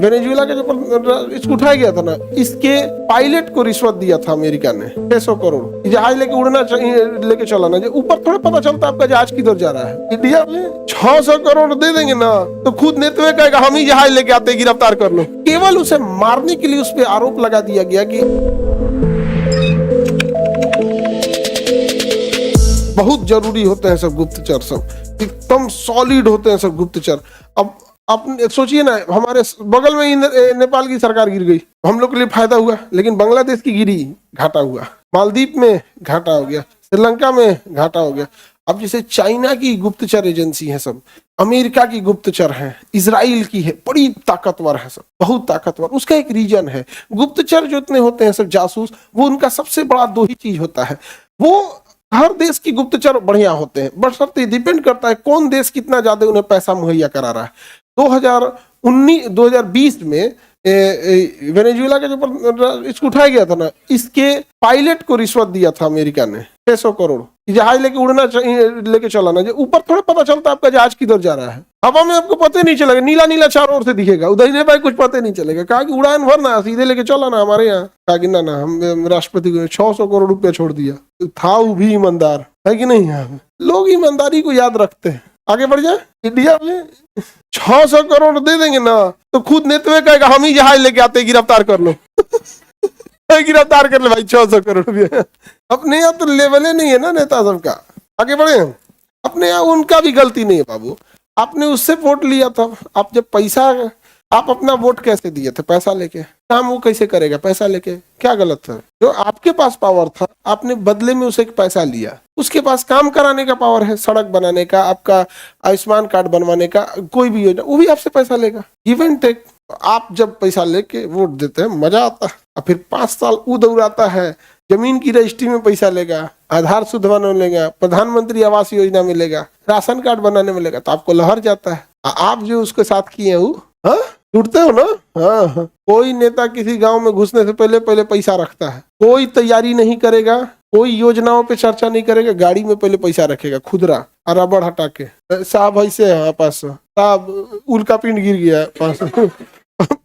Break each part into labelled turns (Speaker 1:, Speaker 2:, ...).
Speaker 1: Venezuela का जो इसको उठाया गया था ना, इसके पायलट को रिश्वत दिया था अमेरिका ने 600 करोड़। जहाज लेके उड़ना लेके चला ना, ऊपर थोड़ा पता चलता आपका जहाज किधर जा रहा है। इंडिया में 600 करोड़ दे देंगे ना तो खुद नेतवे कहेगा हम ही जहाज लेके आते, गिरफ्तार कर लो। केवल उसे मारने के लिए उस पर आरोप लगा दिया गया कि बहुत जरूरी होते हैं सब गुप्तचर, सब एकदम सॉलिड होते हैं सब गुप्तचर। अब आप सोचिए ना, हमारे बगल में ही नेपाल की सरकार गिर गई, हम लोग के लिए फायदा हुआ, लेकिन बांग्लादेश की गिरी घाटा हुआ, मालदीव में घाटा हो गया, श्रीलंका में घाटा हो गया। अब जैसे चाइना की गुप्तचर एजेंसी है सब, अमेरिका की गुप्तचर है, इजराइल की है, बड़ी ताकतवर है सब, बहुत ताकतवर। उसका एक रीजन है, गुप्तचर जो इतने होते हैं सब जासूस, वो उनका सबसे बड़ा दो ही चीज होता है, वो हर देश की गुप्तचर बढ़िया होते हैं, बशर्ते डिपेंड करता है कौन देश कितना ज्यादा उन्हें पैसा मुहैया करा रहा है। 2020 में वेनेजुएला का जो इसको उठाया गया था ना, इसके पायलट को रिश्वत दिया था अमेरिका ने 600 करोड़। जहाज लेके उड़ना लेके चला ना, ऊपर थोड़ा पता चलता आपका जहाज किधर जा रहा है, हवा में आपको पता नहीं चलेगा, नीला नीला चारों ओर से दिखेगा, उधर ही भाई कुछ पता नहीं चलेगा। कहा कि उड़ान भरना सीधे लेके चला ना हमारे यहाँ, कहा कि ना हम राष्ट्रपति को 600 करोड़ रुपया छोड़ दिया। था वो भी ईमानदार है कि नहीं, यहाँ लोग ईमानदारी को याद रखते हैं। आगे बढ़ जाए, इंडिया में 600 करोड़ दे देंगे ना तो खुद नेतवे कहेगा हम ही जहाज लेके आते, गिरफ्तार कर लो गिरफ्तार कर ले भाई, 600 करोड़ रुपया। अपने यहाँ तो लेवल नहीं है ना नेता सबका। आगे बढ़े, अपने यहाँ उनका भी गलती नहीं है बाबू, आपने उससे वोट लिया था, आप जब पैसा, आप अपना वोट कैसे दिए थे, पैसा लेके, काम वो कैसे करेगा पैसा लेके, क्या गलत था? जो आपके पास पावर था आपने बदले में उसे पैसा लिया, उसके पास काम कराने का पावर है, सड़क बनाने का, आपका आयुष्मान कार्ड बनवाने का, कोई भी योजना, वो भी आपसे पैसा लेगा, गिव एंड टेक। आप जब पैसा लेके वोट देते हैं मजा आता है, और फिर 5 साल वो दौड़ाता है, जमीन की रजिस्ट्री में पैसा लेगा, आधार शुद्धवान में लेगा, प्रधानमंत्री आवास योजना में लेगा, राशन कार्ड बनाने में लेगा, तो आपको लहर जाता है। आप जो उसके साथ किए वो टूटते हो ना। हाँ, कोई नेता किसी गांव में घुसने से पहले पैसा रखता है, कोई तैयारी नहीं करेगा, कोई योजनाओं पे चर्चा नहीं करेगा, गाड़ी में पहले पैसा रखेगा खुदरा और रबड़ हटा के, साहब ऐसे है 500, साहब उल्का पिंड गिर गया 500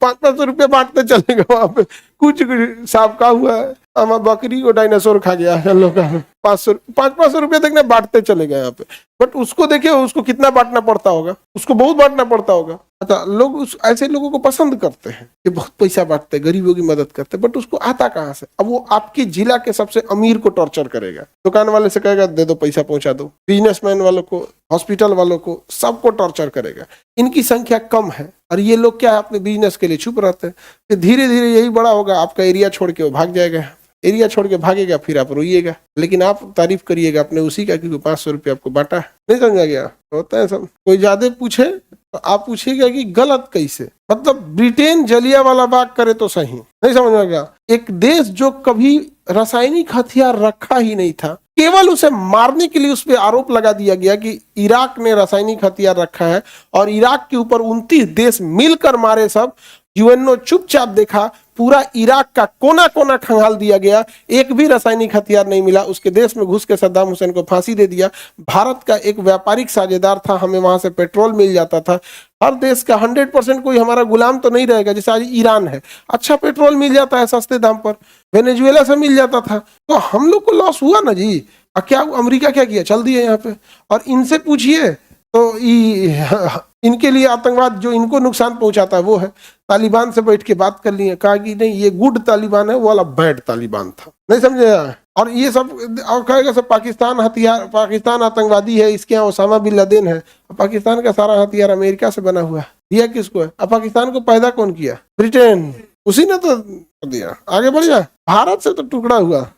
Speaker 1: 500 रुपया बांटते चलेगा वहां पे, कुछ साहब का हुआ है, हमारा बकरी को डायनासोर खा गया है, लोग 500 रुपया देखने बांटते चलेगा यहाँ पे। बट उसको देखिए, उसको कितना बांटना पड़ता होगा, उसको बहुत बांटना पड़ता होगा। अच्छा, लोग ऐसे लोगों को पसंद करते हैं कि बहुत पैसा बांटते हैं, गरीबों की मदद करते हैं, बट उसको आता कहाँ से? अब वो आपके जिला के सबसे अमीर को टॉर्चर करेगा, दुकान वाले से कहेगा दे दो पैसा पहुंचा दो, बिजनेसमैन वालों को, हॉस्पिटल वालों को, सबको टॉर्चर करेगा। इनकी संख्या कम है और ये लोग क्या है, अपने बिजनेस के लिए चुप रहते हैं। फिर धीरे धीरे यही बड़ा होगा, आपका एरिया छोड़ के वो भाग जाएगा, एरिया छोड़ के भागेगा, फिर आप रोइएगा, लेकिन आप तारीफ करिएगा अपने उसी का, क्योंकि 500 रुपया आपको बांटा है। नहीं समझा गया? होता है सब। कोई ज्यादा पूछे तो आप पूछिएगा कि गलत कैसे, मतलब ब्रिटेन जलियांवाला बाग करे तो सही। नहीं समझ में गया? एक देश जो कभी रासायनिक हथियार रखा ही नहीं था, केवल उसे मारने के लिए उस पर आरोप लगा दिया गया कि इराक ने रासायनिक हथियार रखा है, और इराक के ऊपर 29 देश मिलकर मारे सब। यूएनओ चुपचाप देखा, पूरा इराक का कोना कोना खंगाल दिया गया, एक भी रासायनिक हथियार नहीं मिला। उसके देश में घुस के सद्दाम हुसैन को फांसी दे दिया। भारत का एक व्यापारिक साझेदार था, हमें वहां से पेट्रोल मिल जाता था। हर देश का 100% कोई हमारा गुलाम तो नहीं रहेगा। जैसे आज ईरान है, अच्छा पेट्रोल मिल जाता है सस्ते दाम पर, वेनेजुएला से मिल जाता था, तो हम लोग को लॉस हुआ ना जी। क्या अमेरिका क्या किया, चल दिया यहाँ पे। और इनसे पूछिए तो इनके लिए आतंकवाद जो इनको नुकसान पहुंचाता है वो है। तालिबान से बैठ के बात कर लिए, कहा कि नहीं ये गुड तालिबान है, वो वाला बैड तालिबान था। नहीं समझे? और ये सब और कहेगा सब पाकिस्तान हथियार, पाकिस्तान आतंकवादी है, इसके यहाँ ओसामा बिन लादेन है। पाकिस्तान का सारा हथियार अमेरिका से बना हुआ है। दिया किसको है? अब पाकिस्तान को पैदा कौन किया? ब्रिटेन, उसी ने तो दिया। आगे बढ़ जाए, भारत से तो टुकड़ा हुआ,